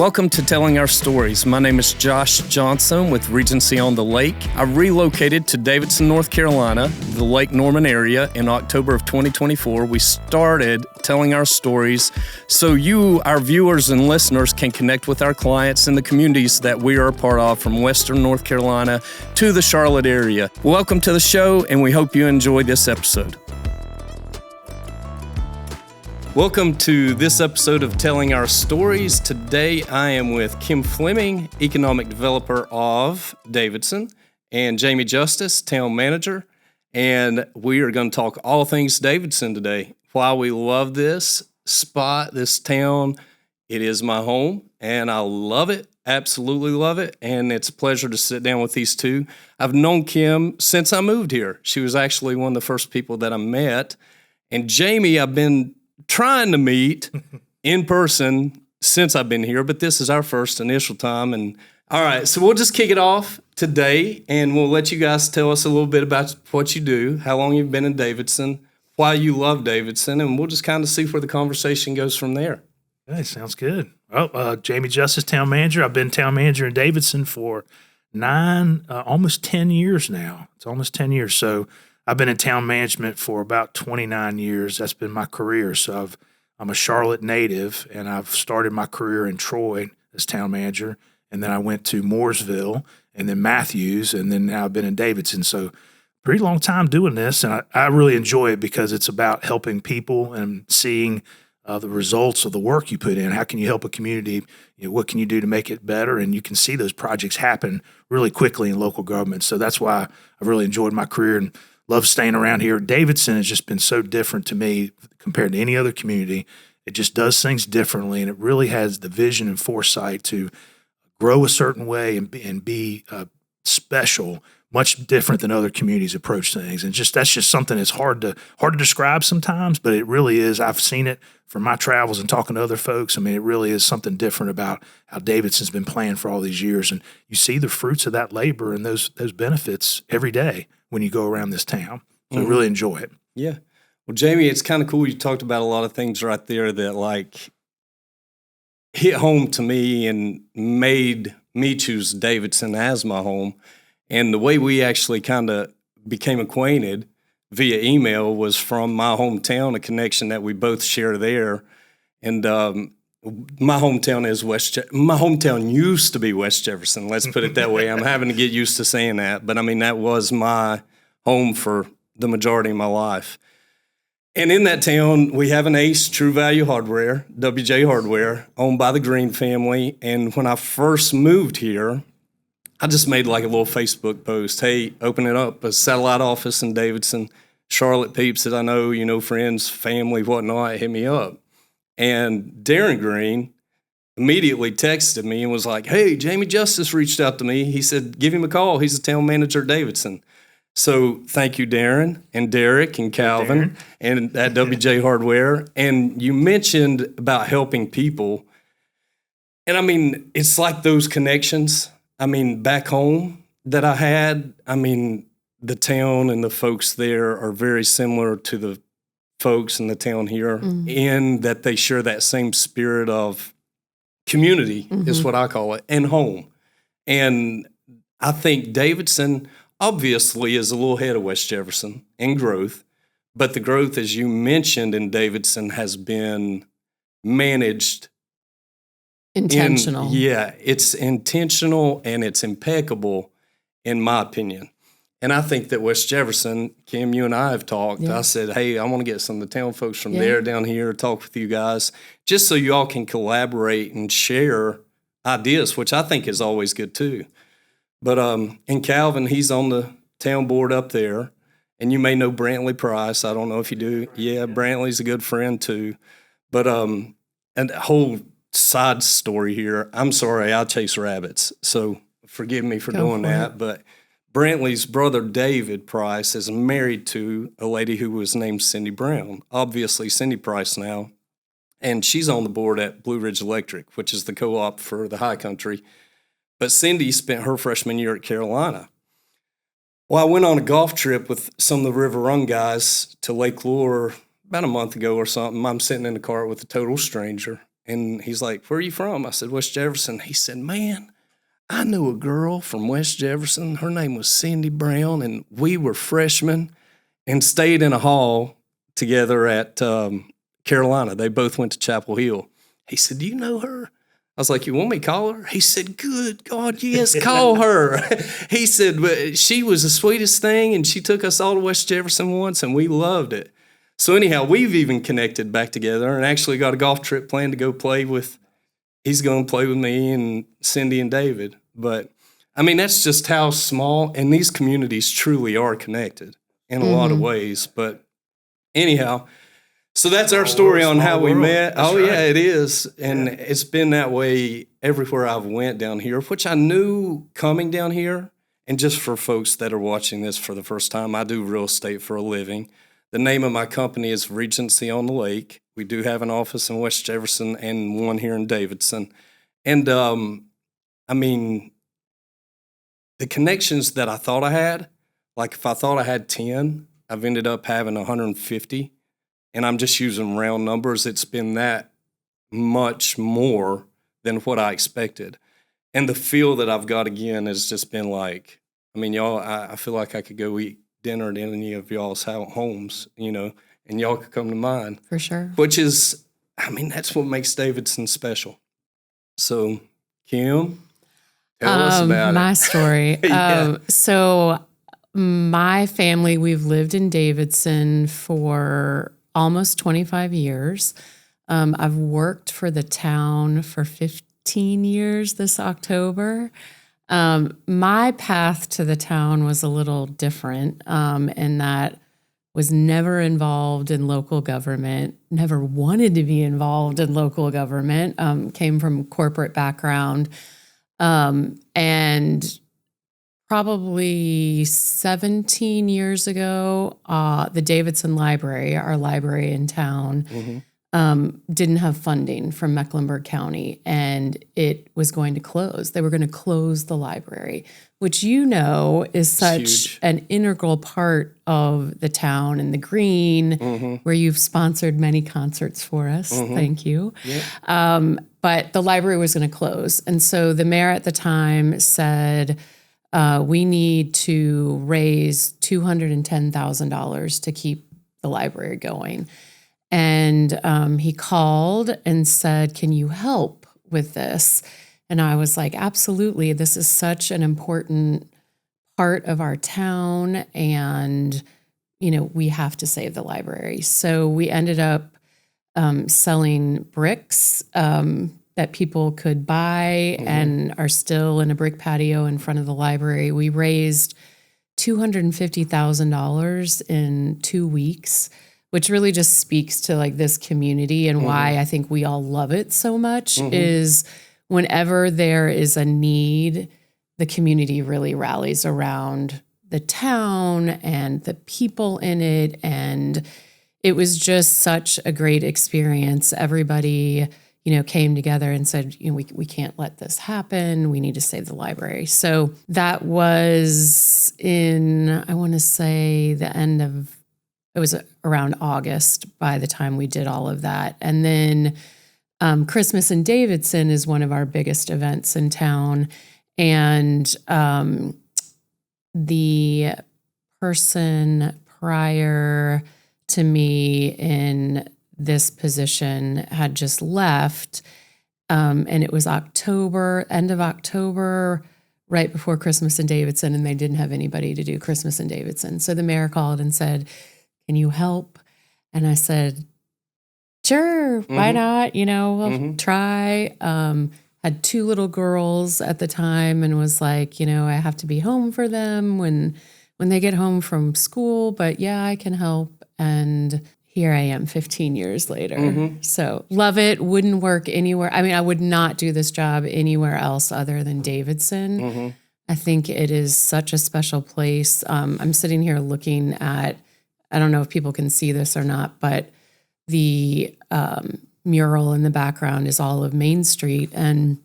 Welcome to Telling Our Stories. My name is Josh Johnson with Regency on the Lake. I relocated to Davidson, North Carolina, the Lake Norman area, in October of 2024. We started telling our stories so you, our viewers and listeners, can connect with our clients in the communities that we are a part of, from Western North Carolina to the Charlotte area. Welcome to the show, and we hope you enjoy this episode. Welcome to this episode of Telling Our Stories. Today I am with Kim Fleming, economic developer of Davidson, and Jamie Justice, town manager. And we are going to talk all things Davidson today. Why we love this spot, this town. It is my home, and I love it, absolutely love it. And it's a pleasure to sit down with these two. I've known Kim since I moved here. She was actually one of the first people that I met. And Jamie, I've been trying to meet in person since I've been here, but this is our first initial time. And all right, so we'll just kick it off today, and we'll let you guys tell us a little bit about what you do, how long you've been in Davidson, why you love Davidson, and we'll just kind of see where the conversation goes from there. Okay, sounds good. Well, Jamie Justice, town manager. I've been town manager in Davidson for almost 10 years now. It's almost 10 years. So I've been in town management for about 29 years. That's been my career. So I'm a Charlotte native, and I've started my career in Troy as town manager, and then I went to Mooresville, and then Matthews, and then now I've been in Davidson. So pretty long time doing this, and I really enjoy it because it's about helping people and seeing the results of the work you put in. How can you help a community? What can you do to make it better? And you can see those projects happen really quickly in local government. So that's why I've really enjoyed my career and love staying around here. Davidson has just been so different to me compared to any other community. It just does things differently, and it really has the vision and foresight to grow a certain way and be special, much different than other communities approach things. And that's just something that's hard to describe sometimes, but it really is. I've seen it from my travels and talking to other folks. I mean, it really is something different about how Davidson's been playing for all these years, and you see the fruits of that labor and those benefits every day when you go around this town. So I really enjoy it. Yeah. Well, Jamie, it's kind of cool. You talked about a lot of things right there that hit home to me and made me choose Davidson as my home. And the way we actually kind of became acquainted via email was from my hometown, a connection that we both share there. And my hometown my hometown used to be West Jefferson. Let's put it that way. I'm having to get used to saying that. But I mean, that was my home for the majority of my life. And in that town, we have an Ace True Value Hardware, WJ Hardware, owned by the Green family. And when I first moved here, I just made like a little Facebook post. Hey, open it up, a satellite office in Davidson. Charlotte peeps that I know, friends, family, whatnot, hit me up. And Darren Green immediately texted me and was like, hey, Jamie Justice reached out to me. He said, give him a call. He's the town manager at Davidson. So thank you, Darren and Derek and Calvin and at WJ Hardware. And you mentioned about helping people. And I mean, it's like those connections. I mean, back home that I had, the town and the folks there are very similar to the folks in the town here in that they share that same spirit of community is what I call it, and home. And I think Davidson obviously is a little ahead of West Jefferson in growth, but the growth, as you mentioned, in Davidson has been managed intentional. It's intentional and it's impeccable, in my opinion. And I think that West Jefferson, Kim, you and I have talked. Yeah. I said, hey, I want to get some of the town folks from there down here, talk with you guys, just so you all can collaborate and share ideas, which I think is always good too. But and Calvin, he's on the town board up there, and you may know Brantley Price. I don't know if you do. Yeah, Brantley's a good friend too. But and a whole side story here. I'm sorry, I chase rabbits, so forgive me for doing that. But Brantley's brother, David Price, is married to a lady who was named Cindy Brown, obviously Cindy Price now, and she's on the board at Blue Ridge Electric, which is the co-op for the high country. But Cindy spent her freshman year at Carolina. Well, I went on a golf trip with some of the River Run guys to Lake Lure about a month ago or something. I'm sitting in the car with a total stranger, And he's like, where are you from? I said, West Jefferson. He said, man, I knew a girl from West Jefferson. Her name was Cindy Brown, and we were freshmen and stayed in a hall together at Carolina. They both went to Chapel Hill. He said, do you know her? I was like, you want me to call her? He said, good God, yes, call her. He said, but she was the sweetest thing, and she took us all to West Jefferson once, and we loved it. So anyhow, we've even connected back together and actually got a golf trip planned to go play with. He's going to play with me and Cindy and David. But, I mean, that's just how small, and these communities truly are connected in a lot of ways. But anyhow, so that's our story on how we met. That's oh, right. yeah, it is. And it's been that way everywhere I've went down here, which I knew coming down here. And just for folks that are watching this for the first time, I do real estate for a living. The name of my company is Regency on the Lake. We do have an office in West Jefferson and one here in Davidson. And, I mean, the connections that I thought I had, like if I thought I had 10, I've ended up having 150. And I'm just using round numbers. It's been that much more than what I expected. And the feel that I've got again has just been like, I mean, y'all, I feel like I could go eat dinner at any of y'all's homes, you know, and y'all could come to mine. For sure. Which is, I mean, that's what makes Davidson special. So, Kim, tell us about my it. story. Yeah. So my family, we've lived in Davidson for almost 25 years. I've worked for the town for 15 years this October. My path to the town was a little different, in that was never involved in local government, never wanted to be involved in local government, came from corporate background. And probably 17 years ago, the Davidson Library, our library in town, didn't have funding from Mecklenburg County, and it was going to close. They were going to close the library, which you know is such huge. an integral part of the town and the green, where you've sponsored many concerts for us. Thank you. But the library was going to close. And so the mayor at the time said, we need to raise $210,000 to keep the library going. And he called and said, can you help with this? And I was like, absolutely. This is such an important part of our town. And, you know, we have to save the library. So we ended up selling bricks that people could buy and are still in a brick patio in front of the library. We raised $250,000 in 2 weeks, which really just speaks to like this community and why I think we all love it so much is whenever there is a need, the community really rallies around the town and the people in it. And it was just such a great experience. Everybody, you know, came together and said, you know, we can't let this happen. We need to save the library. So that was in, I want to say it was around August by the time we did all of that. And then Christmas in Davidson is one of our biggest events in town. And the person prior to me in this position had just left. And it was October, end of October, right before Christmas in Davidson, and they didn't have anybody to do Christmas in Davidson. So the mayor called and said, can you help? And I said, sure, why not? You know, we'll try. Had 2 little girls at the time and was like, you know, I have to be home for them when they get home from school, but yeah, I can help. And here I am 15 years later. So love it. Wouldn't work anywhere. I mean, I would not do this job anywhere else other than Davidson. I think it is such a special place. I'm sitting here looking at, I don't know if people can see this or not, but the mural in the background is all of Main Street. And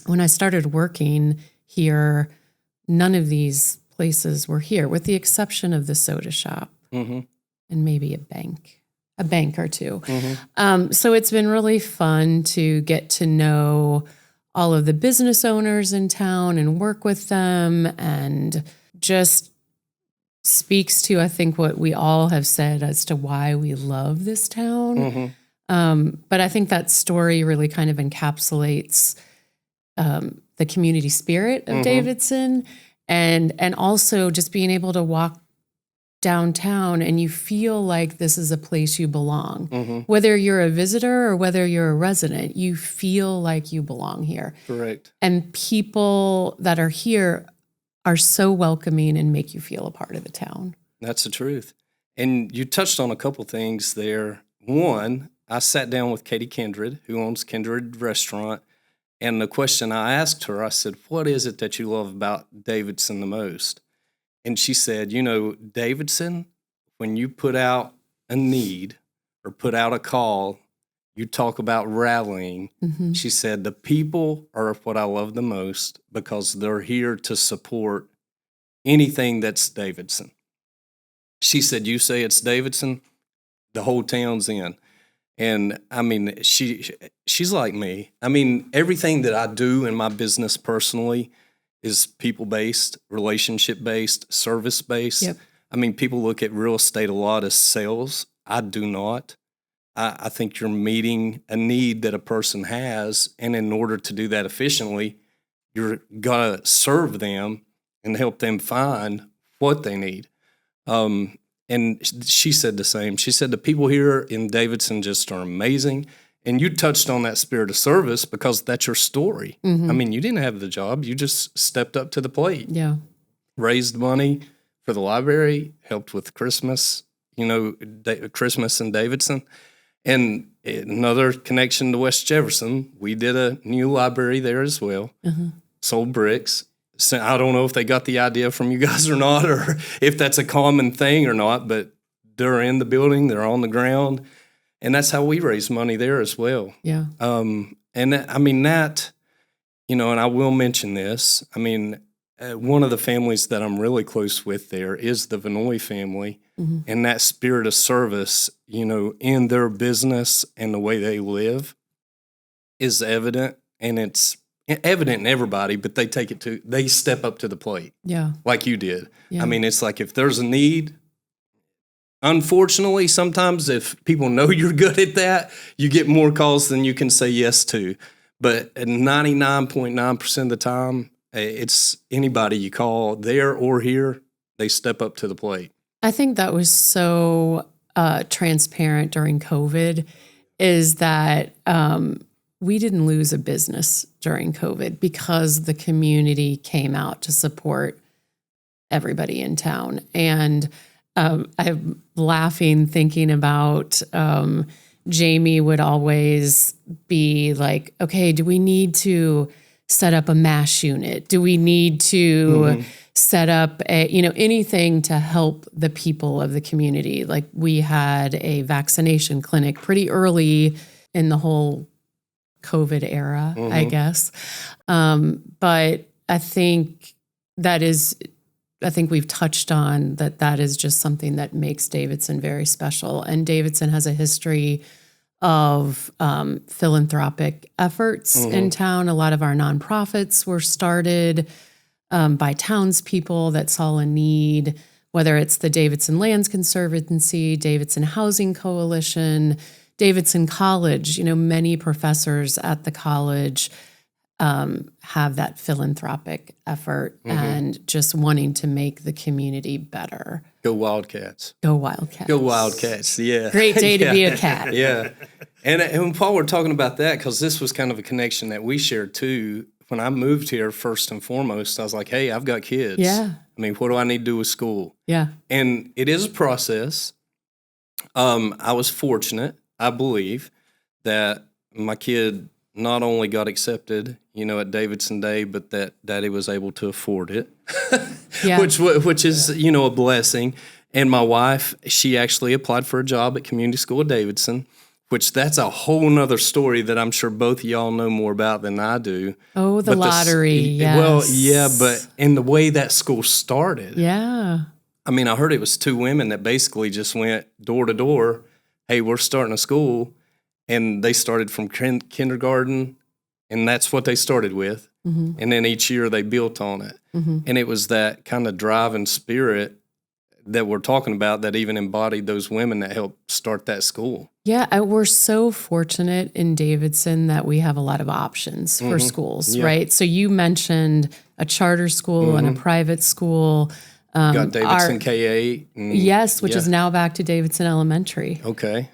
when I started working here, none of these places were here, with the exception of the soda shop and maybe a bank a bank or two. So it's been really fun to get to know all of the business owners in town and work with them, and just speaks to, I think, what we all have said as to why we love this town. But I think that story really kind of encapsulates the community spirit of Davidson, and also just being able to walk downtown and you feel like this is a place you belong. Whether you're a visitor or whether you're a resident, you feel like you belong here. Correct. And people that are here are so welcoming and make you feel a part of the town. That's the truth. And you touched on a couple things there. One, I sat down with Katie Kindred, who owns Kindred Restaurant, and the question I asked her, I said, what is it that you love about Davidson the most? And she said, Davidson, when you put out a need or put out a call, you talk about rallying. She said, the people are what I love the most because they're here to support anything that's Davidson. She said, you say it's Davidson, the whole town's in. And I mean, she's like me. I mean, everything that I do in my business personally is people-based, relationship-based, service-based. Yep. I mean, people look at real estate a lot as sales. I do not. I think you're meeting a need that a person has, and in order to do that efficiently, you're got to serve them and help them find what they need. And she said the same. She said the people here in Davidson just are amazing. And you touched on that spirit of service because that's your story. I mean, you didn't have the job. You just stepped up to the plate. Yeah. Raised money for the library, helped with Christmas, Christmas in Davidson. And another connection to West Jefferson, we did a new library there as well, sold bricks. So I don't know if they got the idea from you guys or not, or if that's a common thing or not, but they're in the building, they're on the ground. And that's how we raise money there as well. Yeah. And I mean, that, and I will mention this. I mean, one of the families that I'm really close with there is the Vinoy family. And that spirit of service, in their business and the way they live is evident. And it's evident in everybody, but they step up to the plate. Yeah. Like you did. Yeah. I mean, it's like if there's a need, unfortunately, sometimes if people know you're good at that, you get more calls than you can say yes to. But at 99.9% of the time, it's anybody you call there or here, they step up to the plate. I think that was so transparent during COVID, is that we didn't lose a business during COVID because the community came out to support everybody in town. And I'm laughing thinking about Jamie would always be like, okay, do we need to set up a MASH unit? Do we need to set up anything to help the people of the community? Like, we had a vaccination clinic pretty early in the whole COVID era, I guess. But I think we've touched on that is just something that makes Davidson very special. And Davidson has a history of philanthropic efforts in town. A lot of our nonprofits were started by townspeople that saw a need, whether it's the Davidson Lands Conservancy, Davidson Housing Coalition, Davidson College. Many professors at the college have that philanthropic effort and just wanting to make the community better. Go Wildcats. Go Wildcats. Go Wildcats, yeah. Great day to be a cat. Yeah. And Paul, we're talking about that because this was kind of a connection that we shared too. When I moved here, first and foremost, I was like, hey, I've got kids. Yeah. I mean, what do I need to do with school? Yeah. And it is a process. I was fortunate, I believe, that my kid not only got accepted, at Davidson Day, but that Daddy was able to afford it, Yeah. which is, a blessing. And my wife, she actually applied for a job at Community School of Davidson, which that's a whole nother story that I'm sure both of y'all know more about than I do. Oh, the lottery, yes. Well, yeah, but in the way that school started. Yeah. I mean, I heard it was two women that basically just went door to door. hey, we're starting a school, and they started from kindergarten, and that's what they started with. And then each year they built on it. And it was that kind of drive and spirit that we're talking about that even embodied those women that helped start that school. Yeah, we're so fortunate in Davidson that we have a lot of options for schools, right? So you mentioned a charter school and a private school. Got Davidson K-8. Yes, which is now back to Davidson Elementary. Okay.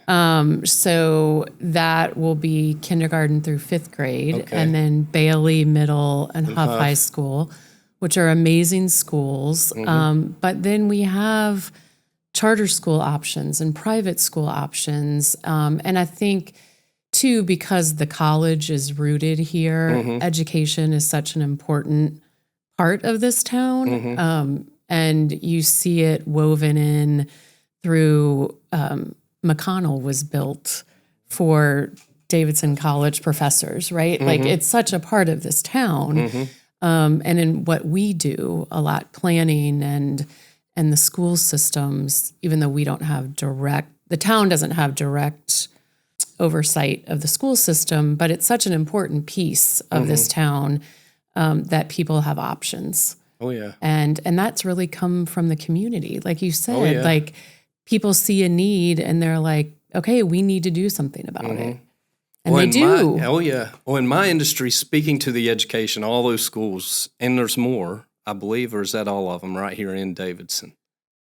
So that will be kindergarten through 5th grade, and then Bailey Middle and Huff High School, which are amazing schools. But then we have charter school options and private school options. And I think, too, because the college is rooted here, education is such an important part of this town. And you see it woven in through McConnell was built for Davidson College professors, right? Like it's such a part of this town. And in what we do, a lot planning and the school systems, even though we don't have the town doesn't have direct oversight of the school system, but it's such an important piece of this town that people have options. Oh, yeah. And that's really come from the community. Like you said, like people see a need and they're like, okay, we need to do something about it. And they do. Well, in my industry, speaking to the education, all those schools, and there's more, I believe, or is that all of them right here in Davidson?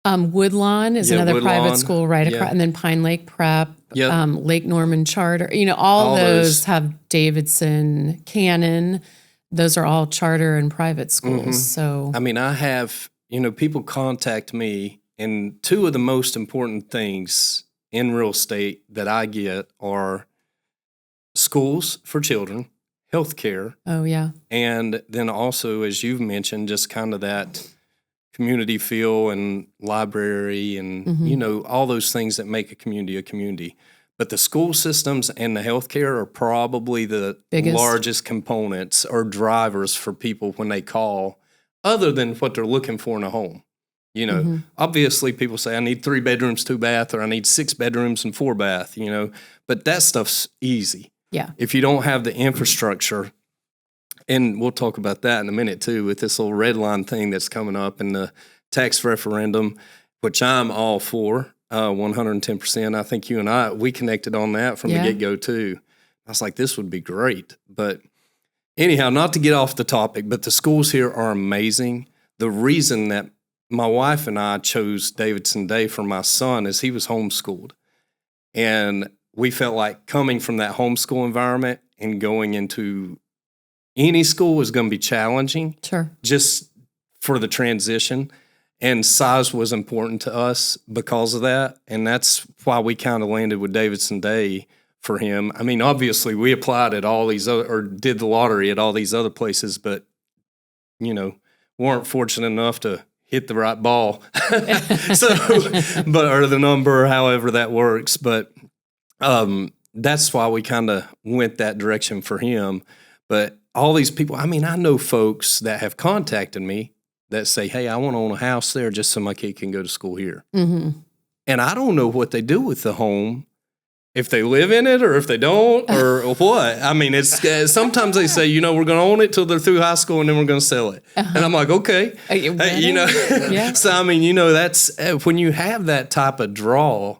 Woodlawn is another private school right across, and then Pine Lake Prep, Lake Norman Charter. All those have Davidson, Cannon. Those are all charter and private schools. So, I mean, I have, people contact me, and two of the most important things in real estate that I get are schools for children, healthcare. Oh, yeah. And then also, as you've mentioned, just kind of that community feel and library and, all those things that make a community a community. But the school systems and the healthcare are probably the largest components or drivers for people when they call, other than what they're looking for in a home. Obviously people say, I need 3 bedrooms, 2 bath, or I need 6 bedrooms and 4 bath, but that stuff's easy. Yeah. If you don't have the infrastructure, and we'll talk about that in a minute too, with this little red line thing that's coming up in the tax referendum, which I'm all for. 110%. I think you and we connected on that from the get-go too. I was like, this would be great. But anyhow, not to get off the topic, but the schools here are amazing. The reason that my wife and I chose Davidson Day for my son is he was homeschooled. And we felt like coming from that homeschool environment and going into any school was going to be challenging. Sure. Just for the transition. And size was important to us because of that. And that's why we kind of landed with Davidson Day for him. I mean, obviously, we applied at all these other, or did the lottery at all these other places, but, weren't fortunate enough to hit the right ball. Or the number, however that works. But that's why we kind of went that direction for him. But all these people, I mean, I know folks that have contacted me that say, hey, I want to own a house there just so my kid can go to school here. And I don't know what they do with the home, if they live in it or if they don't or what. I mean, it's sometimes they say, we're going to own it till they're through high school and then we're going to sell it. And I'm like, okay. Yeah. So, I mean, that's when you have that type of draw,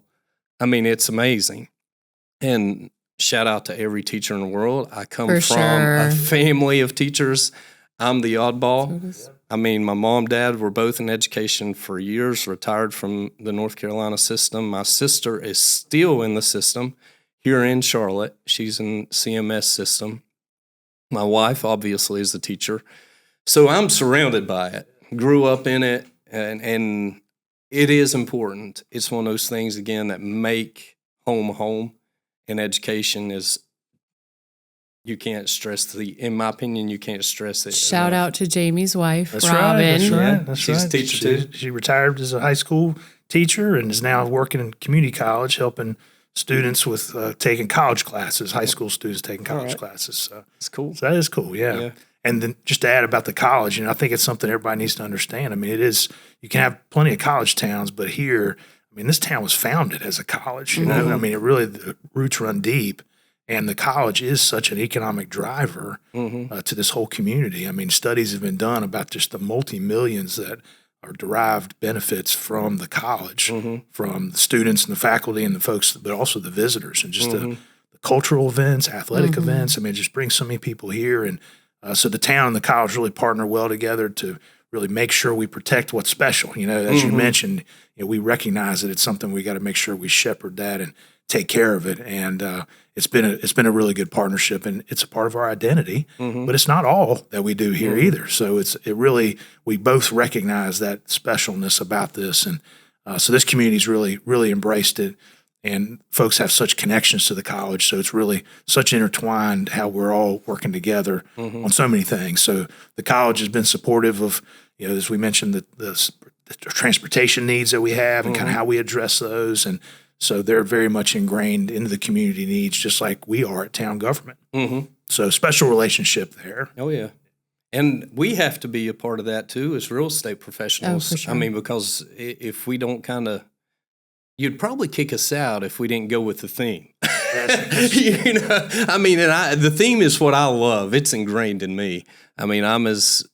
I mean, it's amazing. And shout out to every teacher in the world. I come from a family of teachers. I'm the oddball. I mean, my mom, dad were both in education for years, retired from the North Carolina system. My sister is still in the system here in Charlotte. She's in CMS system. My wife, obviously, is a teacher. So I'm surrounded by it, grew up in it, and it is important. It's one of those things, again, that make home, and education is, you can't stress in my opinion, you can't stress it. Shout out to Jamie's wife, That's Robin. Right. That's She's right. a teacher too. She retired as a high school teacher and is now working in community college, helping students with taking college classes, high school students taking college classes. So it's cool. So that is cool, yeah. And then just to add about the college, I think it's something everybody needs to understand. I mean, it is, you can have plenty of college towns, but here, mean, this town was founded as a college, you know? I mean, the roots run deep, and the college is such an economic driver to this whole community. I mean, studies have been done about just the multi-millions that are derived benefits from the college, from the students and the faculty and the folks, but also the visitors, and just the cultural events, athletic events. I mean, it just brings so many people here. And so the town and the college really partner well together to really make sure we protect what's special. You know, as you mentioned, you know, we recognize that it's something we got to make sure we shepherd that and take care of it. And it's been a really good partnership, and it's a part of our identity. But it's not all that we do here either. So we both recognize that specialness about this, and so this community's really embraced it. And folks have such connections to the college, so it's really such intertwined how we're all working together on so many things. So the college has been supportive of, you know, as we mentioned, the transportation needs that we have and kind of how we address those. And so they're very much ingrained into the community needs, just like we are at town government. So special relationship there. Oh, yeah. And we have to be a part of that, too, as real estate professionals. Oh, for sure. I mean, because if we don't you'd probably kick us out if we didn't go with the theme. You know, I mean, the theme is what I love. It's ingrained in me. I mean, I'm as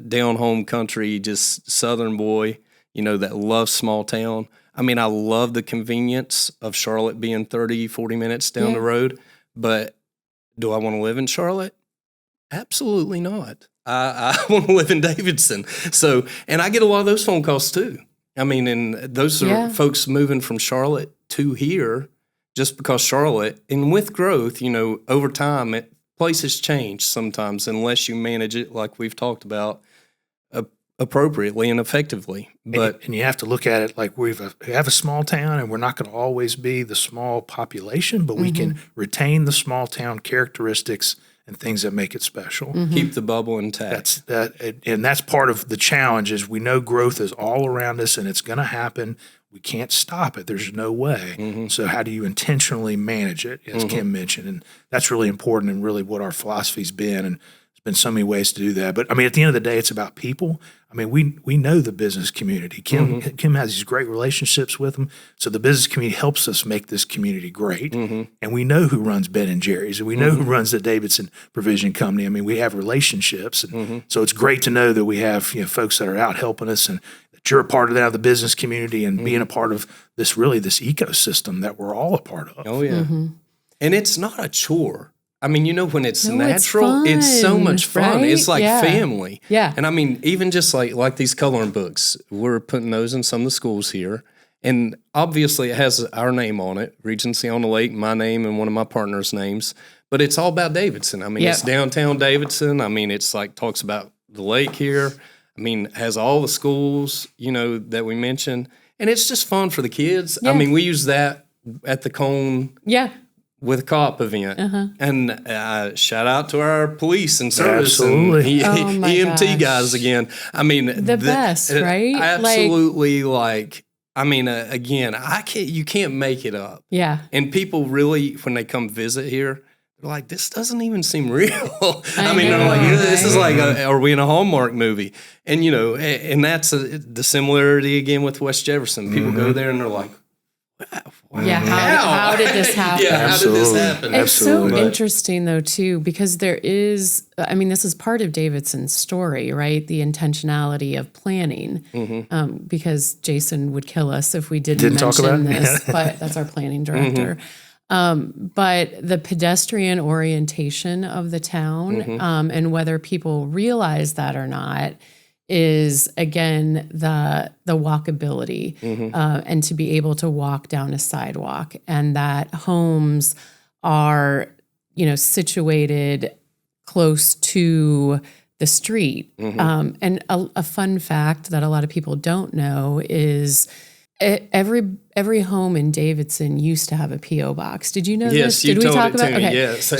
down home country, just Southern boy, you know, that loves small town. I mean, I love the convenience of Charlotte being 30, 40 minutes down the road. But do I want to live in Charlotte? Absolutely not. I want to live in Davidson. So, and I get a lot of those phone calls too. I mean, and those are folks moving from Charlotte to here just because Charlotte, and with growth, you know, over time, places change sometimes unless you manage it like we've talked about appropriately and effectively. But and you have to look at it like we have a small town, and we're not going to always be the small population, but we can retain the small town characteristics and things that make it special. Keep the bubble intact. That's part of the challenge. Is we know growth is all around us, and it's going to happen. We can't stop it. There's no way. So how do you intentionally manage it, as Kim mentioned? And that's really important, and really what our philosophy's been. And there's been so many ways to do that. But I mean, at the end of the day, it's about people. I mean, we know the business community. Kim has these great relationships with them. So the business community helps us make this community great. And we know who runs Ben and Jerry's, and we know who runs the Davidson Provision Company. I mean, we have relationships. And so it's great to know that we have, you know, folks that are out helping us, and that you're a part of that, of the business community, and being a part of this ecosystem that we're all a part of. Oh, yeah. And it's not a chore. I mean, you know, when it's natural, it's it's so much fun. right? It's like family. Yeah. And I mean, even just like these coloring books, we're putting those in some of the schools here. And obviously it has our name on it, Regency on the Lake, my name and one of my partners' names. But it's all about Davidson. I mean, it's downtown Davidson. I mean, it's like talks about the lake here. I mean, has all the schools, you know, that we mentioned. And it's just fun for the kids. I mean, we use that at the Cone with a co-op event. And shout out to our police and service and EMT guys again. I mean, the best, right? Absolutely. I mean, again, you can't make it up. Yeah. And people really, when they come visit here, they're like, this doesn't even seem real. I mean, they're like, this is like, are we in a Hallmark movie? And, you know, and that's the similarity again with West Jefferson. People go there and they're like, wow. Yeah, how did this happen? How did this happen? It's so interesting, though, too, because there is, I mean, this is part of Davidson's story, right? The intentionality of planning, because Jason would kill us if we didn't mention this, but that's our planning director. But the pedestrian orientation of the town, and whether people realize that or not, is again the walkability, and to be able to walk down a sidewalk, and that homes are, you know, situated close to the street. And a fun fact that a lot of people don't know is every home in Davidson used to have a P.O. box. Did you know this? Yes, you told it to me. Yeah, so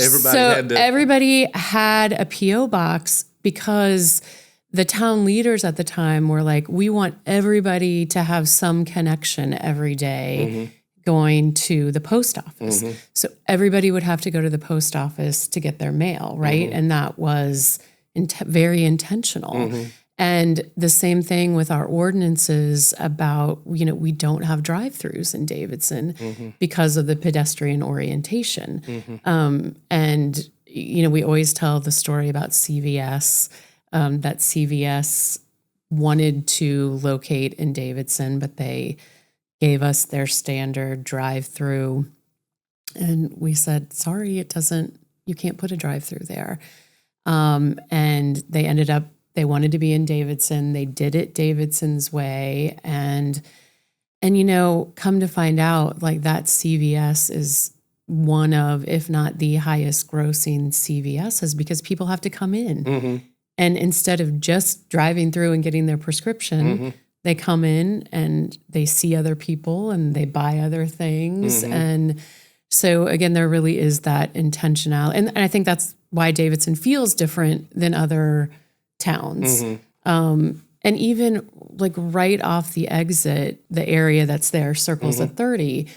everybody had a P.O. box because the town leaders at the time were like, we want everybody to have some connection every day going to the post office. So everybody would have to go to the post office to get their mail, right? And that was very intentional. And the same thing with our ordinances about, we don't have drive-throughs in Davidson because of the pedestrian orientation. And, we always tell the story about CVS, that CVS wanted to locate in Davidson, but they gave us their standard drive-through. And we said, sorry, you can't put a drive-through there. And they wanted to be in Davidson. They did it Davidson's way. And come to find out, like, that CVS is one of, if not the highest grossing CVSs, because people have to come in. And instead of just driving through and getting their prescription, they come in and they see other people and they buy other things. And so again, there really is that intentionality. And I think that's why Davidson feels different than other towns. And even like right off the exit, the area that's there, circles of 30,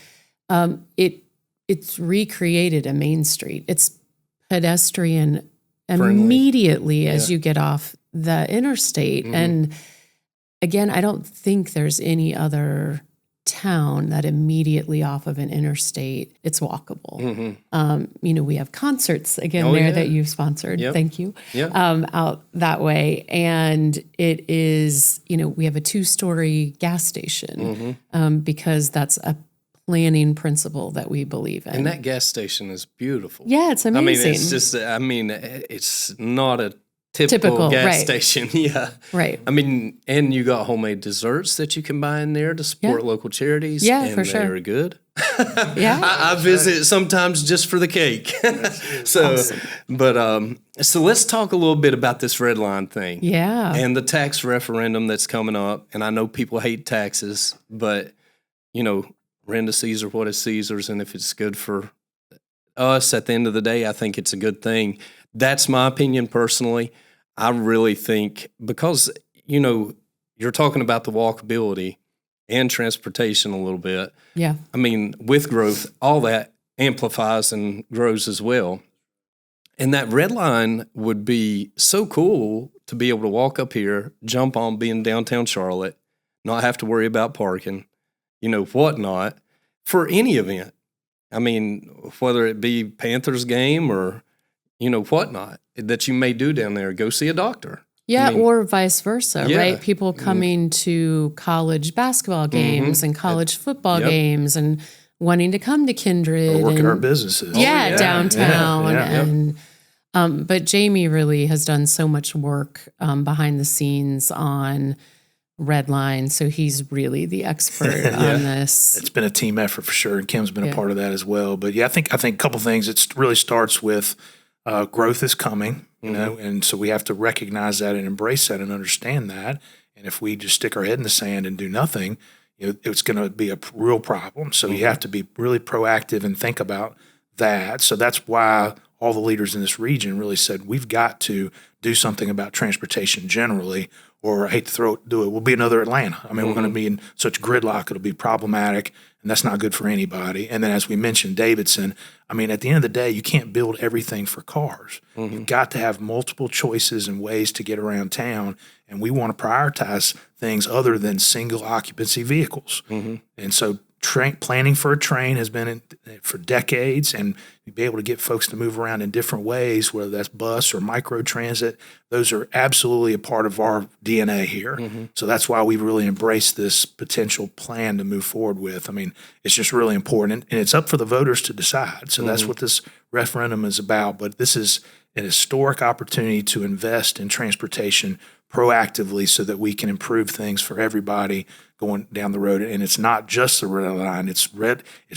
it's recreated a main street. It's pedestrian friendly immediately as you get off the interstate. And again, I don't think there's any other town that immediately off of an interstate, it's walkable. We have concerts again that you've sponsored. Thank you. Out that way. And it is, we have a 2-story gas station because that's a planning principle that we believe in. And that gas station is beautiful. Yeah, it's amazing. It's not a typical gas station. Yeah. Right. And you got homemade desserts that you can buy in there to support local charities. Yeah, and for sure. They're good. I visit sometimes just for the cake. So, awesome. But so let's talk a little bit about this red line thing. Yeah. And the tax referendum that's coming up. And I know people hate taxes, but render Caesar what is Caesar's, and if it's good for us at the end of the day, I think it's a good thing. That's my opinion personally. I really think because, you're talking about the walkability and transportation a little bit. Yeah. With growth, all that amplifies and grows as well. And that red line would be so cool to be able to walk up here, jump on, be in downtown Charlotte, not have to worry about parking, whatnot, for any event. Whether it be Panthers game or, whatnot that you may do down there, go see a doctor. Yeah, or vice versa, right? People coming to college basketball games and college football games and wanting to come to Kindred. Or work at our businesses. Downtown. But Jamie really has done so much work behind the scenes on red line, so he's really the expert on this. It's been a team effort for sure, and Kim's been a part of that as well. But I think a couple things. It really starts with growth is coming, and so we have to recognize that and embrace that and understand that. And if we just stick our head in the sand and do nothing, it's going to be a real problem. So you have to be really proactive and think about that. So that's why all the leaders in this region really said we've got to do something about transportation generally, or I hate to do it, we'll be another Atlanta. We're going to be in such gridlock, it'll be problematic, and that's not good for anybody. And then as we mentioned, Davidson, at the end of the day, you can't build everything for cars. You've got to have multiple choices and ways to get around town, and we want to prioritize things other than single occupancy vehicles. And so planning for a train has been for decades, and to be able to get folks to move around in different ways, whether that's bus or micro transit, those are absolutely a part of our DNA here. So that's why we've really embraced this potential plan to move forward with. It's just really important, and it's up for the voters to decide. So that's what this referendum is about. But this is an historic opportunity to invest in transportation proactively so that we can improve things for everybody going down the road. And it's not just the red line, it's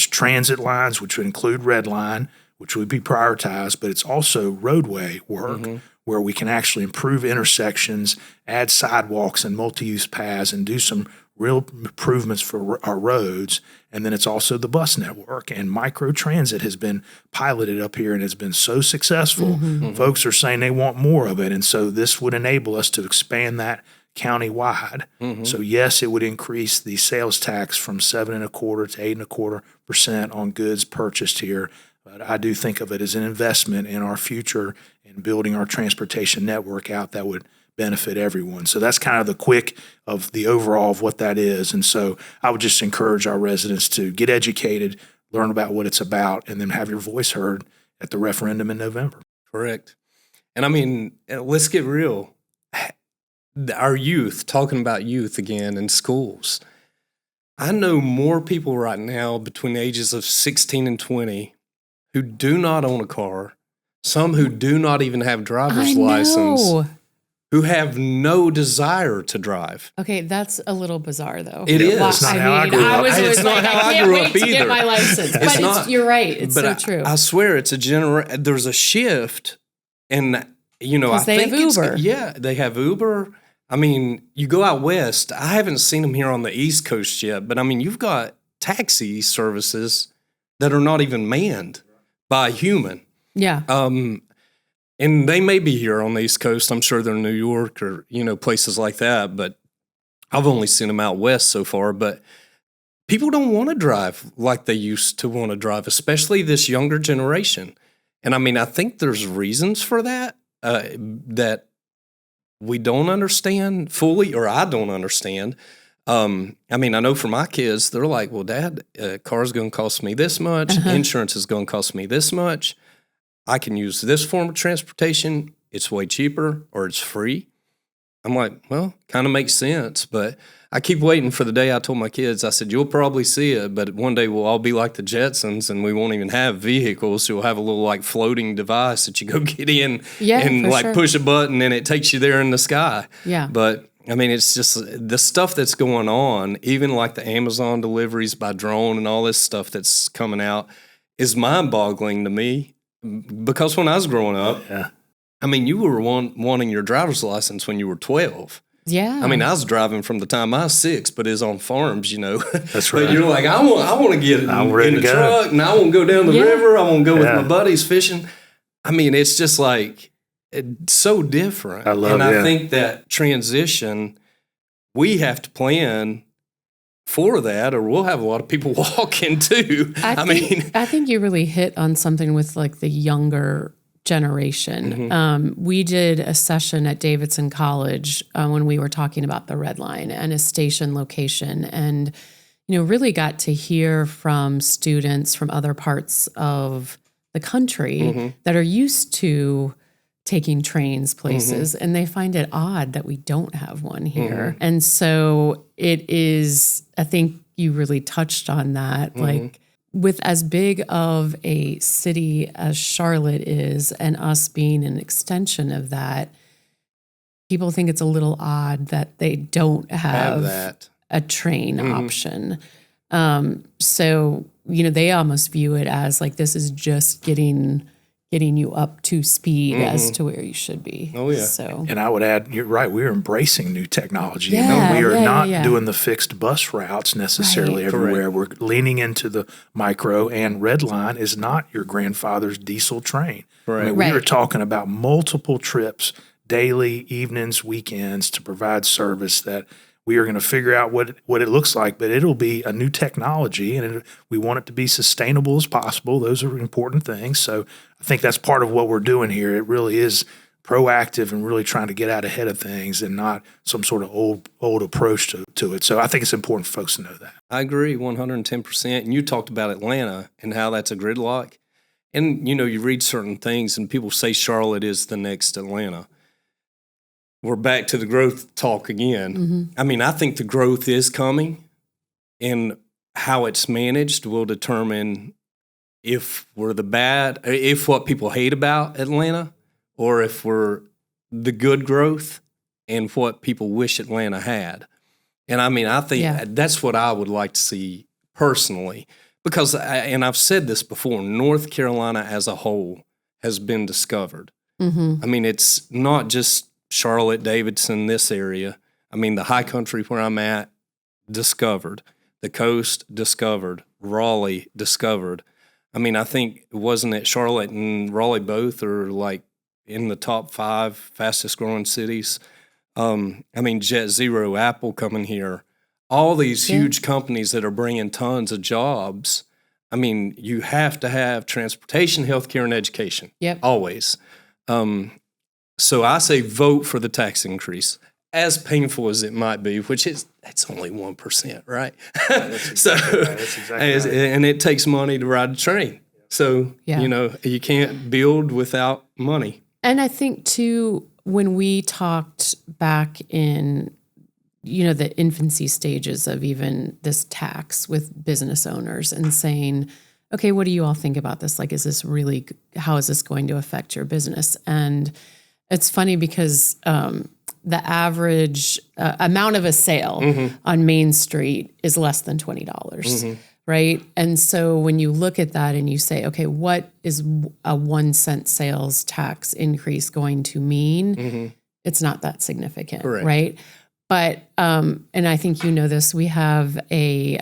transit lines, which would include red line, which would be prioritized, but it's also roadway work where we can actually improve intersections, add sidewalks and multi-use paths, and do some real improvements for our roads. And then it's also the bus network, and micro transit has been piloted up here and has been so successful. Folks are saying they want more of it. And so this would enable us to expand that county-wide. So yes, it would increase the sales tax from 7.25% to 8.25% on goods purchased here. But I do think of it as an investment in our future in building our transportation network out that would benefit everyone. So that's kind of the quick of the overall of what that is. And so I would just encourage our residents to get educated, learn about what it's about, and then have your voice heard at the referendum in November. Correct. And I mean, let's get real. Our youth, talking about youth again in schools, I know more people right now between the ages of 16 and 20 who do not own a car, some who do not even have driver's license, who have no desire to drive. Okay, that's a little bizarre, though. It is. It's not how I grew up. It's not how I grew up to get either. my license. But you're right. It's so true. I swear it's there's a shift, and you know, I they think have Uber. They have Uber. I mean, you go out west. I haven't seen them here on the East Coast yet, but I mean, you've got taxi services that are not even manned by a human. Yeah. And they may be here on the East Coast. I'm sure they're in New York or, you know, places like that. But I've only seen them out west so far. But people don't want to drive like they used to want to drive, especially this younger generation. And I mean, I think there's reasons for that, that we don't understand fully, or I don't understand. I mean, I know for my kids, they're like, well, Dad, a car's going to cost me this much. Insurance is going to cost me this much. I can use this form of transportation. It's way cheaper, or it's free. I'm like, well, kind of makes sense. But I keep waiting for the day. I told my kids, I said, you'll probably see it, but one day we'll all be like the Jetsons and we won't even have vehicles. You'll have a little like floating device that you go get in and like push a button and it takes you there in the sky. Yeah. But I mean, it's just the stuff that's going on, even like the Amazon deliveries by drone and all this stuff that's coming out is mind-boggling to me. Because when I was growing up, I mean, you were wanting your driver's license when you were 12. Yeah. I mean, I was driving from the time I was 6, but it's on farms, you know. That's right. But you're like, I want to get in the truck, and I want to go down the river. I want to go with my buddies fishing. I mean, it's just like, it's so different. I think that transition, we have to plan for that, or we'll have a lot of people walking too. I think you really hit on something with like the younger generation. We did a session at Davidson College when we were talking about the Red Line and a station location, and you know, really got to hear from students from other parts of the country that are used to taking trains places, and they find it odd that we don't have one here. And so it is, I think you really touched on that, like with as big of a city as Charlotte is and us being an extension of that, people think it's a little odd that they don't have a train option. So, you know, they almost view it as like, this is just getting you up to speed as to where you should be. Oh, yeah. So. And I would add, you're right, we're embracing new technology. Yeah, we are not doing the fixed bus routes necessarily everywhere. Correct. We're leaning into the micro, and Red Line is not your grandfather's diesel train. Right. I mean, we are talking about multiple trips, daily, evenings, weekends, to provide service that we are going to figure out what it looks like, but it'll be a new technology, and we want it to be sustainable as possible. Those are important things. So I think that's part of what we're doing here. It really is proactive and really trying to get out ahead of things and not some sort of old approach to it. So I think it's important for folks to know that. I agree 110%. And you talked about Atlanta and how that's a gridlock. And, you know, you read certain things and people say Charlotte is the next Atlanta. We're back to the growth talk again. I mean, I think the growth is coming, and how it's managed will determine if we're if what people hate about Atlanta, or if we're the good growth and what people wish Atlanta had. And I mean, I think that's what I would like to see personally, because, and I've said this before, North Carolina as a whole has been discovered. I mean, it's not just Charlotte, Davidson, this area. I mean, the high country where I'm at, discovered. The coast, discovered. Raleigh, discovered. I mean, I think, wasn't it Charlotte and Raleigh both are like in the top 5 fastest growing cities? I mean, Jet Zero, Apple coming here. All these huge companies that are bringing tons of jobs. I mean, you have to have transportation, healthcare, and education. Yep. Always. So I say vote for the tax increase, as painful as it might be, which it's only 1%, right? That's exactly right. That's exactly right. And it takes money to ride a train. So, Yeah. You can't build without money. And I think too, when we talked back in, the infancy stages of even this tax with business owners and saying, okay, what do you all think about this? Like, how is this going to affect your business? And it's funny because the average amount of a sale on Main Street is less than $20, right? And so when you look at that and you say, okay, what is a 1 cent sales tax increase going to mean? It's not that significant, Correct. right? But, and I think this, we have a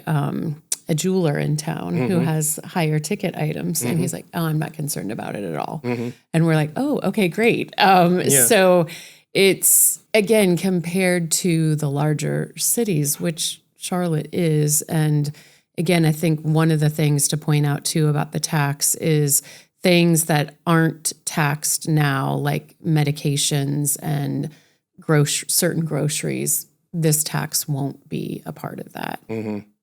jeweler in town who has higher ticket items. And he's like, oh, I'm not concerned about it at all. And we're like, oh, okay, great. So it's, again, compared to the larger cities, which Charlotte is. And again, I think one of the things to point out too about the tax is things that aren't taxed now, like medications and certain groceries, this tax won't be a part of that.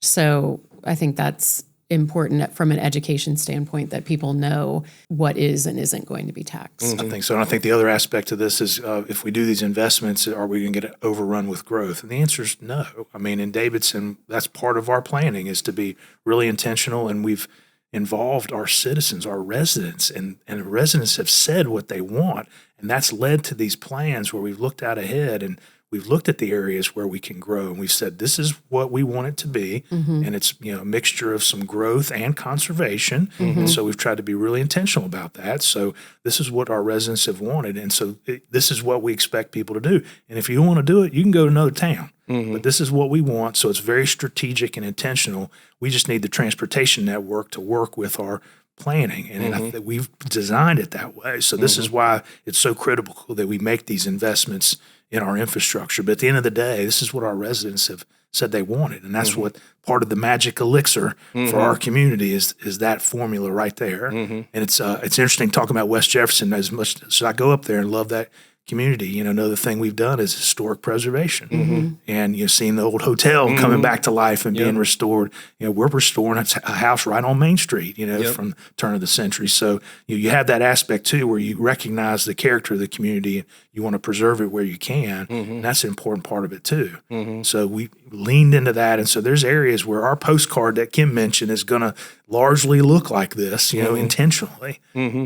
So I think that's important from an education standpoint, that people know what is and isn't going to be taxed. I think so. And I think the other aspect of this is if we do these investments, are we going to get overrun with growth? And the answer is no. I mean, in Davidson, that's part of our planning, is to be really intentional. And we've involved our citizens, our residents, and residents have said what they want. And that's led to these plans where we've looked out ahead and we've looked at the areas where we can grow, and we've said this is what we want it to be, and it's a mixture of some growth and conservation, and so we've tried to be really intentional about that. So this is what our residents have wanted, and so this is what we expect people to do. And if you don't want to do it, you can go to another town. But this is what we want, so it's very strategic and intentional. We just need the transportation network to work with our planning, and I think we've designed it that way. So this is why it's so critical that we make these investments in our infrastructure. But at the end of the day, this is what our residents have said they wanted, and that's what part of the magic elixir for our community is that formula right there. And it's interesting talking about West Jefferson. As much as I go up there and love that community, another thing we've done is historic preservation, and seeing the old hotel coming back to life and being restored. We're restoring a house right on Main Street, from the turn of the century. So you have that aspect too, where you recognize the character of the community and you want to preserve it where you can, and that's an important part of it too. So we leaned into that, and so there's areas where our postcard that Kim mentioned is going to largely look like this, intentionally.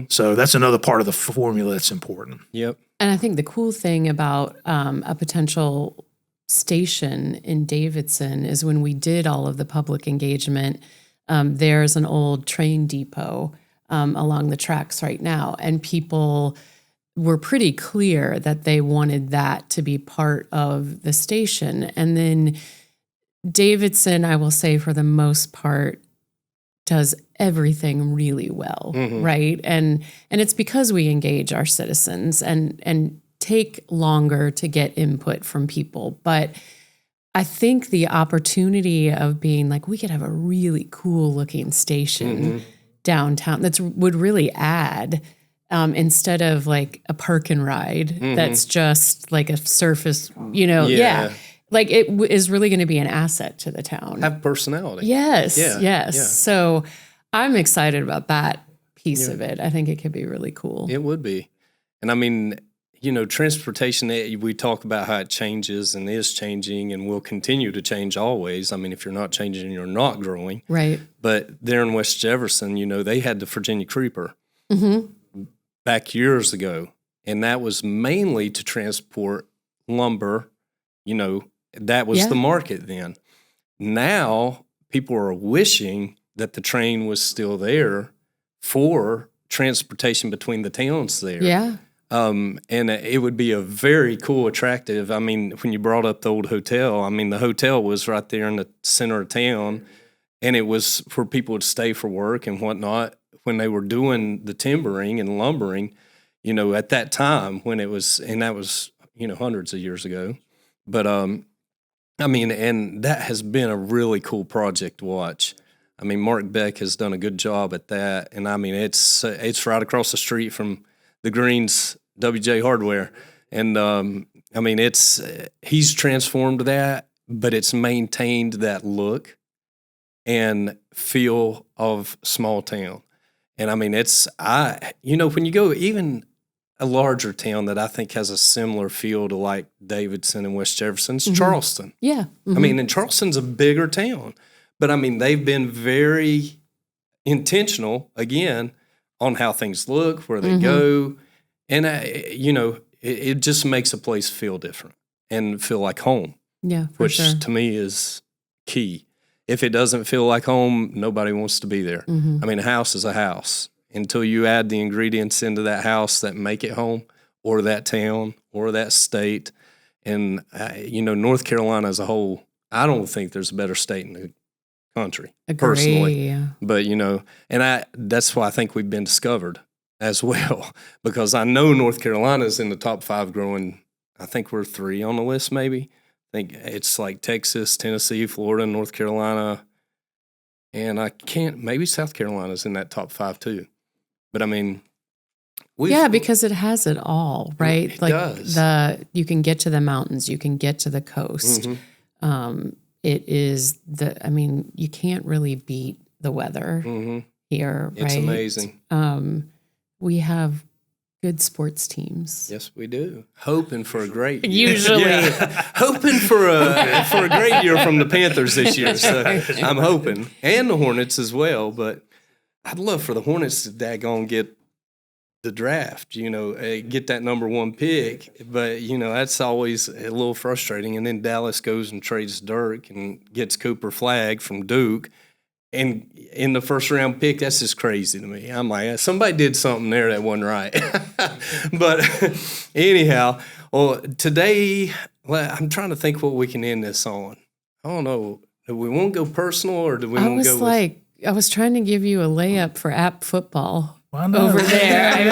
So that's another part of the formula that's important. Yep. And I think the cool thing about a potential station in Davidson is when we did all of the public engagement, there's an old train depot along the tracks right now. And people were pretty clear that they wanted that to be part of the station. And then Davidson, I will say for the most part, does everything really well, right? And it's because we engage our citizens and take longer to get input from people. But I think the opportunity of being like, we could have a really cool looking station downtown would really add, instead of like a park and ride that's just like a surface, like it is really going to be an asset to the town. Have personality. Yes, Yeah, yes. yeah. So I'm excited about that piece of it. I think it could be really cool. It would be. And I mean, transportation, we talk about how it changes and is changing and will continue to change always. I mean, if you're not changing, you're not growing. Right. But there in West Jefferson, they had the Virginia Creeper back years ago. And that was mainly to transport lumber. That was the market then. Now, people are wishing that the train was still there for transportation between the towns there. Yeah. And it would be a very cool, attractive. I mean, when you brought up the old hotel, the hotel was right there in the center of town, and it was where people would stay for work and whatnot when they were doing the timbering and lumbering, at that time when it was, and that was, hundreds of years ago. But, and that has been a really cool project to watch. Mark Beck has done a good job at that, and it's right across the street from the Greens WJ Hardware. And I mean, he's transformed that, but it's maintained that look and feel of small town. And I mean, when you go even a larger town that I think has a similar feel to like Davidson and West Jefferson, it's Charleston. Yeah. I mean, and Charleston's a bigger town, but I mean, they've been very intentional, again, on how things look, where they go. And, it just makes a place feel different and feel like home. Yeah, for which sure. to me is key. If it doesn't feel like home, nobody wants to be there. I mean, a house is a house. Until you add the ingredients into that house that make it home, or that town, or that state. And, North Carolina as a whole, I don't think there's a better state in the country, personally. But, and that's why I think we've been discovered as well, because I know North Carolina's in the top 5 growing. I think we're 3 on the list, maybe. I think it's like Texas, Tennessee, Florida, North Carolina, and maybe South Carolina's in that top 5 too. But I mean, because it has it all, right? It does. You can get to the mountains, you can get to the coast. It is you can't really beat the weather here, right? It's amazing. We have good sports teams. Yes, we do. Hoping for a great year. Usually. Hoping for a great year from the Panthers this year. So I'm hoping. And the Hornets as well. But I'd love for the Hornets to daggone get the draft, get that number 1 pick. But, that's always a little frustrating. And then Dallas goes and trades Dirk and gets Cooper Flagg from Duke. And in the first round pick, that's just crazy to me. I'm like, somebody did something there that wasn't right. But anyhow, today, I'm trying to think what we can end this on. I don't know. Do we want to go personal, or do we want to go I was trying to give you a layup for app football over there.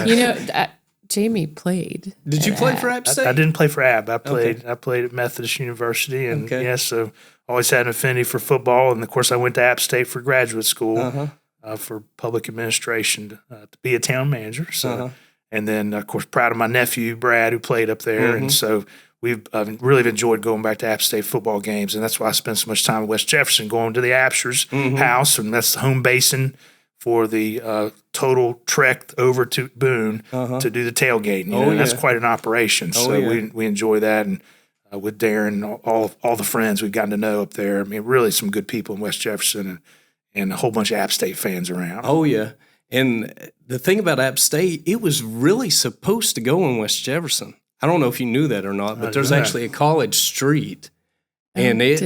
Yeah. Jamie played. Did you play for App State? I didn't play for App. I played at Methodist University, and so always had an affinity for football. And of course, I went to App State for graduate school for public administration to be a town manager. So, and then of course, proud of my nephew Brad, who played up there, and so we've really enjoyed going back to App State football games, and that's why I spent so much time in West Jefferson, going to the Apshers house, and that's the home basin for the total trek over to Boone to do the tailgating. That's quite an operation. We enjoy that, and with Darren and all the friends we've gotten to know up there. I mean, really some good people in West Jefferson, and a whole bunch of App State fans around. Oh, yeah. And the thing about App State, it was really supposed to go in West Jefferson. I don't know if you knew that or not, but there's actually a college street, and it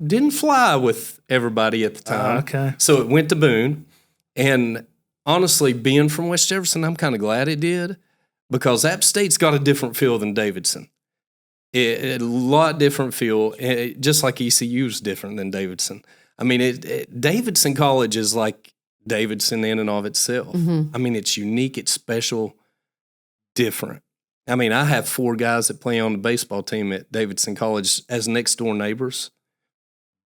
didn't fly with everybody at the time. So it went to Boone. And honestly, being from West Jefferson, I'm kind of glad it did, because App State's got a different feel than Davidson. A lot different feel, just like ECU's different than Davidson. I mean, Davidson College is like Davidson in and of itself. I mean, it's unique, it's special, different. I mean, I have 4 guys that play on the baseball team at Davidson College as next-door neighbors.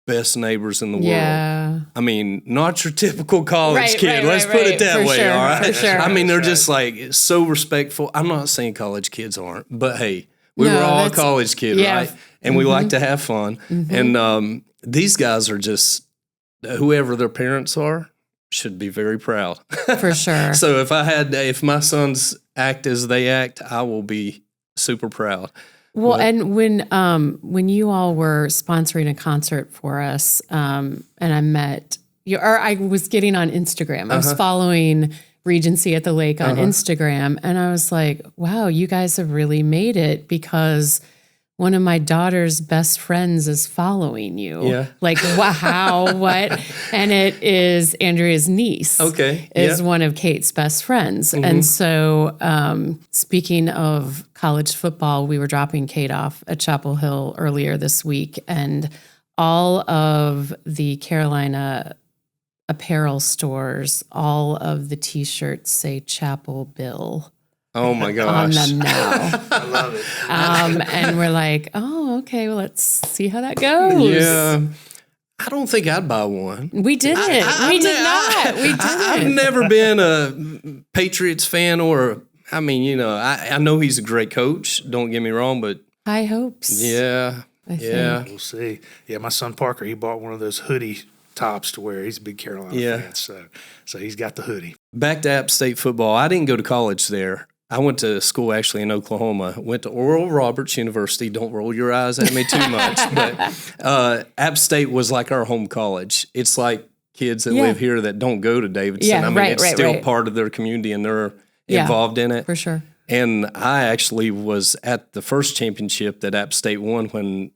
Best neighbors in the world. I mean, not your typical college kid. Let's put it that way, all right? I mean, they're just like so respectful. I'm not saying college kids aren't, but hey, we were all college kids, right? And we like to have fun. And these guys are just, whoever their parents are, should be very proud. For sure. So if my sons act as they act, I will be super proud. Well, and when you all were sponsoring a concert for us, and I met you, or I was getting on Instagram. I was following Regency at the Lake on Instagram, and I was like, wow, you guys have really made it, because one of my daughter's best friends is following you. Yeah. Like, wow, what? And it is Andrea's niece. Is one of Kate's best friends. And so speaking of college football, we were dropping Kate off at Chapel Hill earlier this week, and all of the Carolina apparel stores, all of the T-shirts say Chapel Bill. Oh my gosh. On them now. I love it. And we're like, oh, okay, well, let's see how that goes. Yeah. I don't think I'd buy one. We didn't. We did not. I've never been a Patriots fan or a I mean, you know, I know he's a great coach. Don't get me wrong, but High hopes. yeah, I yeah. think. We'll see. Yeah, my son Parker, he bought one of those hoodie tops to wear. He's a big Carolina fan, so he's got the hoodie. Back to App State football. I didn't go to college there. I went to school actually in Oklahoma. Went to Oral Roberts University. Don't roll your eyes at me too much. But App State was like our home college. It's like kids that live here that don't go to Davidson. Yeah, I mean, right, it's right, still right. part of their community and they're involved in it. For sure. And I actually was at the first championship that App State won when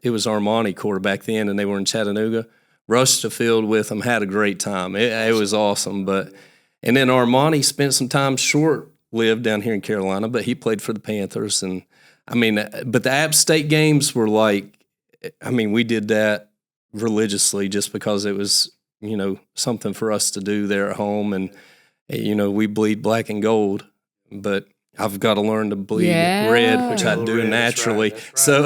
it was Armani quarterback then, and they were in Chattanooga. Rushed the field with them, had a great time. It was awesome. And then Armani spent some time short-lived down here in Carolina, but he played for the Panthers. And I mean, but the App State games were like, I mean, we did that religiously just because it was, you know, something for us to do there at home. And, you know, we bleed black and gold, but I've got to learn to bleed red, which I do Red, naturally. that's right. So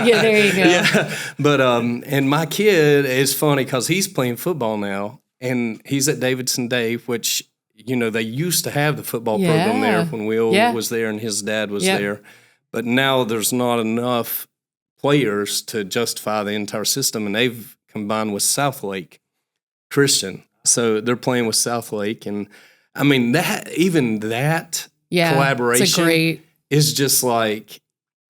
Yeah, there you go. yeah, but and my kid is funny because he's playing football now, and he's at Davidson Day, which you know they used to have the football program there when Will was there and his dad was there, but now there's not enough players to justify the entire system, and they've combined with Southlake Christian, so they're playing with Southlake, and I mean that collaboration it's a great, is just like,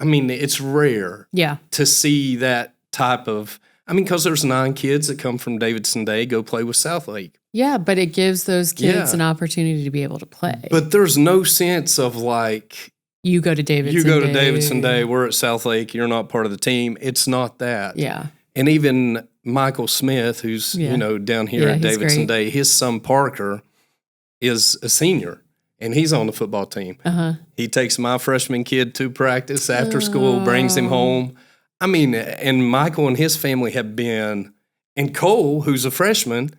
I mean, it's rare yeah, to see that type of, I mean, because there's 9 kids that come from Davidson Day, go play with Southlake. yeah, but it gives those kids an opportunity to be able to play. But there's no sense of like, you go to Davidson you go to Day. Davidson Day, we're at Southlake, you're not part of the team. It's not that. Yeah. And even Michael Smith, who's, you know, down here at he's Davidson great. Day, his son Parker is a senior. And he's on the football team. He takes my freshman kid to practice after school, brings him home. I mean, and Michael and his family have been, and Cole, who's a freshman,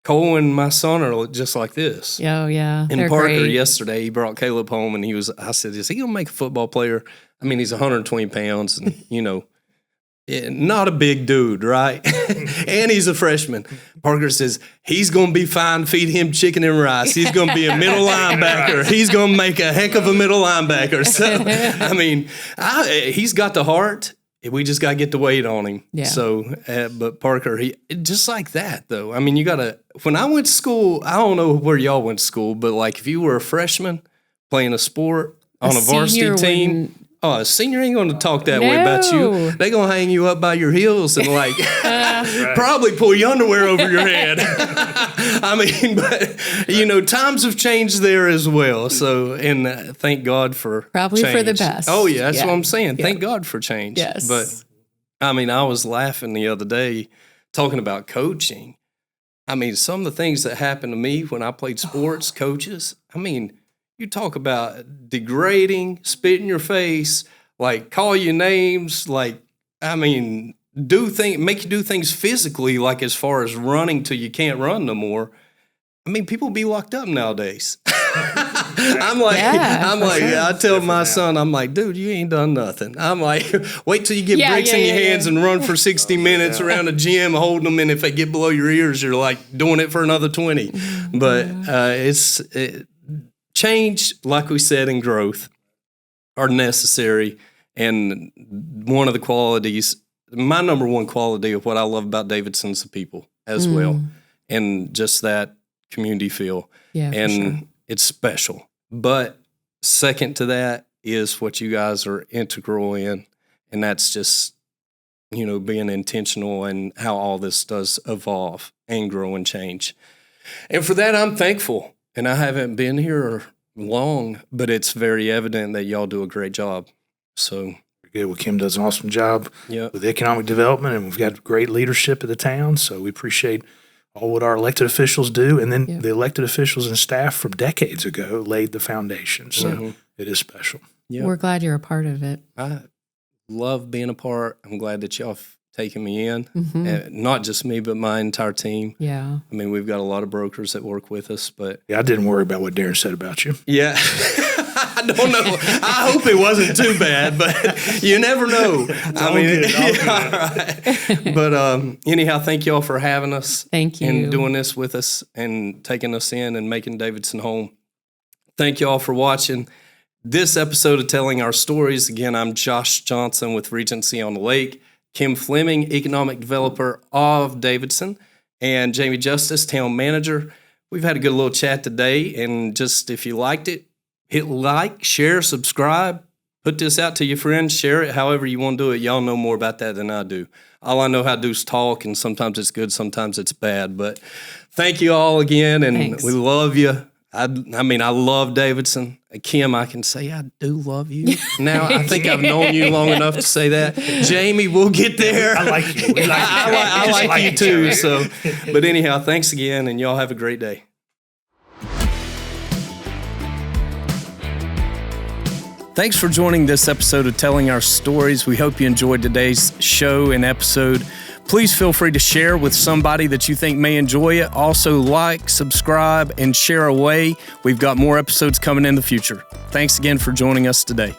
Cole and my son are just like this. Oh, yeah. And They're Parker great. yesterday, he brought Caleb home, and I said, is he going to make a football player? I mean, he's 120 pounds, and, you know, not a big dude, right? And he's a freshman. Parker says, he's going to be fine. Feed him chicken and rice. He's going to be a middle linebacker. He's going to make a heck of a middle linebacker. So, I mean, he's got the heart. We just got to get the weight on him. Yeah. So, but Parker, he just like that, though. I mean, you got to, when I went to school, I don't know where y'all went to school, but like if you were a freshman playing a sport on a varsity team, oh, a senior ain't going to talk that way about you. They going to hang you up by your heels and like probably pull your underwear over your head. I mean, but you know, times have changed there as well. So, and thank God for probably change. for the best. Oh yeah, that's what I'm saying. Thank God for change. Yes. But I mean, I was laughing the other day talking about coaching. I mean, some of the things that happened to me when I played sports, coaches. I mean, you talk about degrading, spit in your face, like call you names, like, I mean, make you do things physically, like as far as running till you can't run no more. I mean, people be locked up nowadays. I tell my son, I'm like, dude, you ain't done nothing. I'm like, wait till you get bricks in your hands and run for 60 minutes around the gym, holding them, and if they get below your ears, you're like doing it for another 20. But change, like we said, and growth are necessary. And one of the qualities, my number one quality of what I love about Davidson's the people as well. And just that community feel. Yeah, and it's special. But second to that is what you guys are integral in. And that's just, you know, being intentional and how all this does evolve and grow and change. And for that, I'm thankful. And I haven't been here long, but it's very evident that y'all do a great job. So good. Well, Kim does an awesome job Yep. with economic development, and we've got great leadership at the town. So we appreciate all what our elected officials do. And then the elected officials and staff from decades ago laid the foundation. So it is special. Yep. We're glad you're a part of it. I love being a part. I'm glad that y'all have taken me in. Not just me, but my entire team. Yeah. I mean, we've got a lot of brokers that work with us, but Yeah, I didn't worry about what Darren said about you. yeah. I don't know. I hope it wasn't too bad, but you never know. all good. All right. But anyhow, thank y'all for having us. Thank you. And doing this with us and taking us in and making Davidson home. Thank y'all for watching. this episode of Telling Our Stories. Again, I'm Josh Johnson with Regency on the Lake, Kim Fleming, economic developer of Davidson, and Jamie Justice, town manager. We've had a good little chat today, and just if you liked it, hit like, share, subscribe, put this out to your friends, share it however you want to do it. Y'all know more about that than I do. All I know how to do is talk, and sometimes it's good, sometimes it's bad. But thank you all again, and Thanks. We love you. I love Davidson. Kim, I can say I do love you. Now, I think I've known you long enough to say that. Jamie, we'll get there. I like you. We like I like you each too. other. So, but anyhow, thanks again, and y'all have a great day. Thanks for joining this episode of Telling Our Stories. We hope you enjoyed today's show and episode. Please feel free to share with somebody that you think may enjoy it. Also, like, subscribe, and share away. We've got more episodes coming in the future. Thanks again for joining us today.